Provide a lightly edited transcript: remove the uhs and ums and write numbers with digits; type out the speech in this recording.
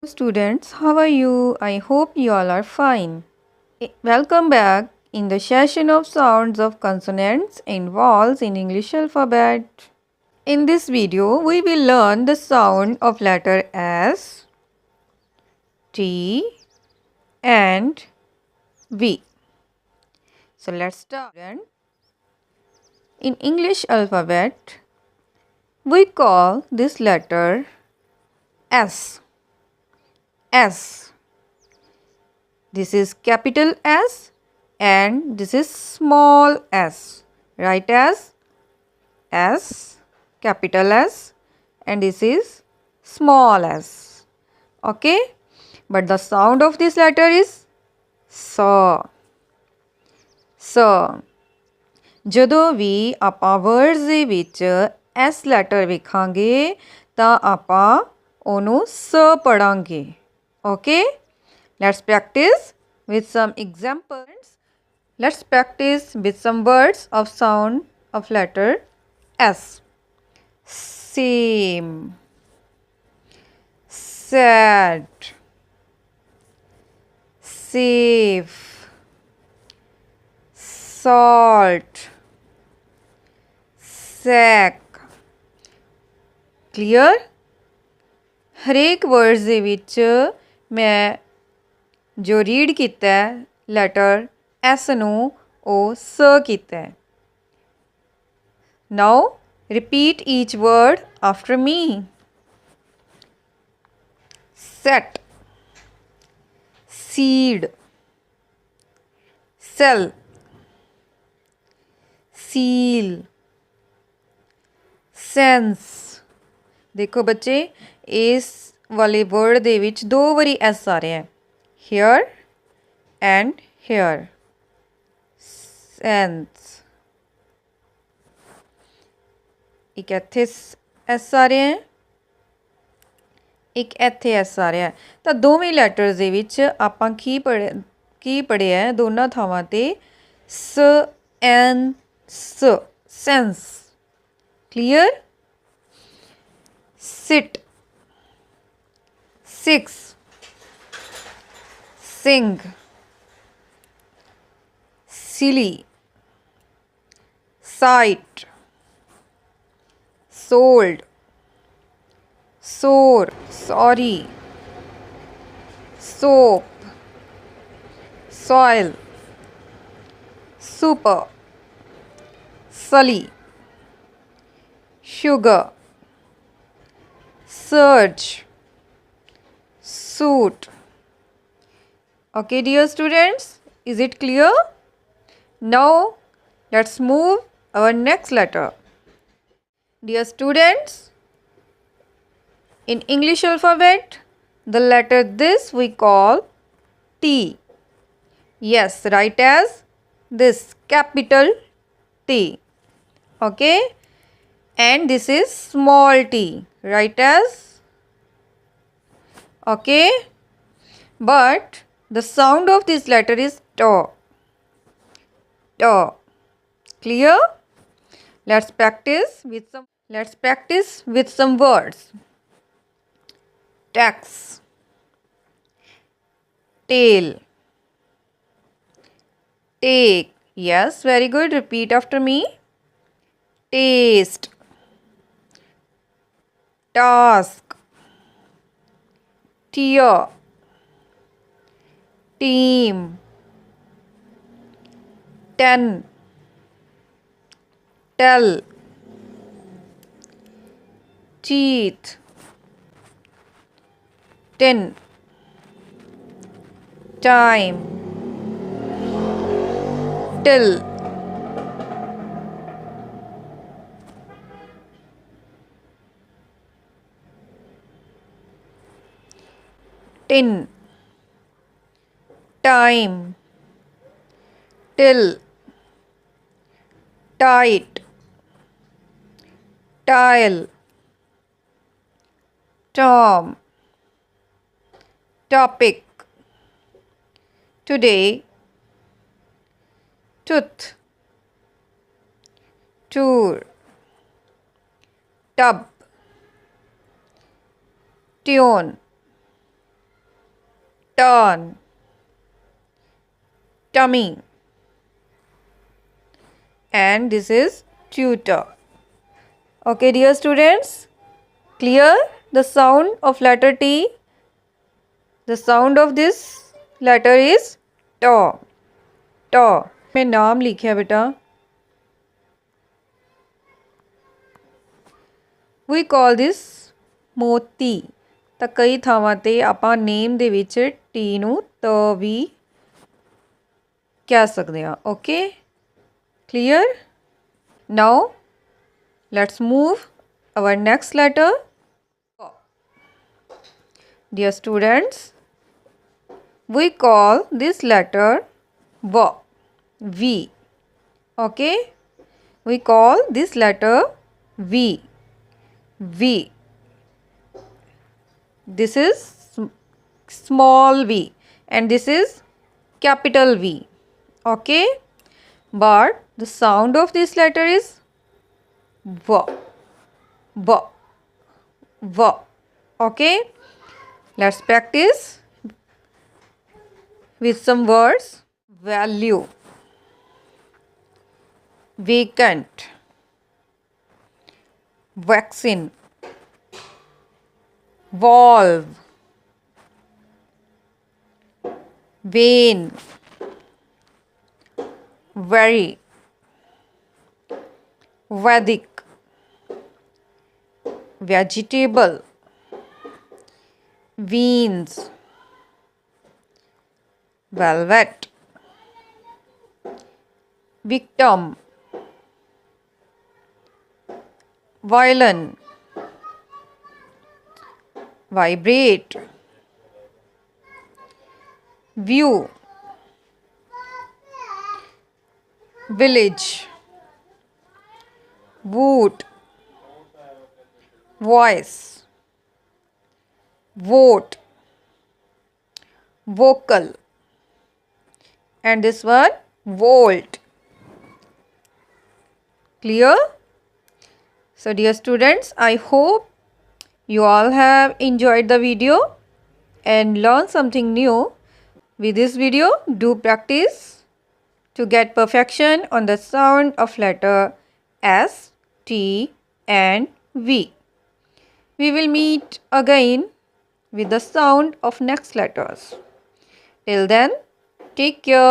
Students, how are you? I hope you all are fine. Welcome back in the session of sounds of consonants and vowels in English alphabet. In this video, we will learn the sound of letter S, T and V. So let's start. In English alphabet, we call this letter S. S. This is capital S and this is small s. Write as S, capital S, and this is small s. Okay? But the sound of this letter is S. S. ਜਦੋਂ ਵੀ ਆਪਾਂ words ਦੇ ਵਿੱਚ S letter ਵੇਖਾਂਗੇ ਤਾਂ ਆਪਾਂ ਉਹਨੂੰ ਸ ਪੜਾਂਗੇ. Okay? Let's practice with some examples. Let's practice with some words of sound of letter S. Same, sad, safe, salt, sack. Clear? ਹਰੇਕ words ਦੇ ਵਿੱਚ ਮੈਂ ਜੋ ਰੀਡ ਕੀਤਾ ਲੈਟਰ ਐਸ ਨੂੰ ਉਹ ਸ ਕੀਤਾ. ਨਾਓ ਰਿਪੀਟ ਈਚ ਵਰਡ ਆਫਟਰ ਮੀ. ਸੈਟ, ਸੀਡ, ਸੈਲ, ਸੀਲ, ਸੈਂਸ. ਦੇਖੋ ਬੱਚੇ ਇਸ ਵਾਲੇ ਵਰਡ ਦੇ ਵਿੱਚ 2 ਵਾਰੀ ਐਸ ਆ ਰਿਹਾ ਹੈ. Here and here. Sense. ਇੱਕ ਇੱਥੇ ਐਸ ਆ ਰਿਹਾ ਹੈ, ਇੱਕ ਇੱਥੇ ਐਸ ਆ ਰਿਹਾ ਹੈ. ਤਾਂ ਦੋਵੇਂ ਲੈਟਰਸ ਦੇ ਵਿੱਚ ਆਪਾਂ ਕੀ ਪੜ੍ਹਿਆ ਦੋਨਾਂ ਥਾਵਾਂ ਤੇ ਸ ਐਨ ਸ. Sense. Clear? Sit, six, sing, silly, sight, sold, sore, sorry, soap, soil, super, sully, sugar, surge, suit. Okay, dear students, is it clear? Now, let's move our next letter. Dear students, in English alphabet, the letter this we call T. Yes, write as this, capital T. Okay? And this is small t. Write as. Okay? But the sound of this letter is T. T. Clear? Let's practice with some words. Tax, tail, take. Yes, very good. Repeat after me. Taste, task, tear, team, 10, tell, teeth, tin, time, till, tin, time, till, tight, tile, Tom, topic, today, tooth, tour, tub, tune, turn, tummy, and this is tutor. Okay, dear students, clear the sound of letter T. The sound of this letter is T. T. मैं नाम लिखा बेटा. We call this ਮੋਤੀ. ਤਾਂ ਕਈ ਥਾਵਾਂ ਤੇ ਆਪਾਂ ਨੇਮ ਦੇ ਵਿੱਚ ਟੀ ਨੂੰ ਤ ਵੀ ਕਹਿ ਸਕਦੇ ਹਾਂ. Okay, clear? Now let's move our next letter. Dear students, we call this letter V. V. Okay, we call this letter V. V. This is small v and this is capital V. Okay, but the sound of this letter is V. V. V. Okay, let's practice with some words. Value, vacant, vaccine, valve, vein, very, Vedic, vegetable, veins, velvet, victim, violin, vibrate, view, village, wood, voice, vote, vocal, and this one volt. Clear? So dear students, I hope you all have enjoyed the video and learned something new. With this video, do practice to get perfection on the sound of letter S, T and V. We will meet again with the sound of next letters. Till then, take care.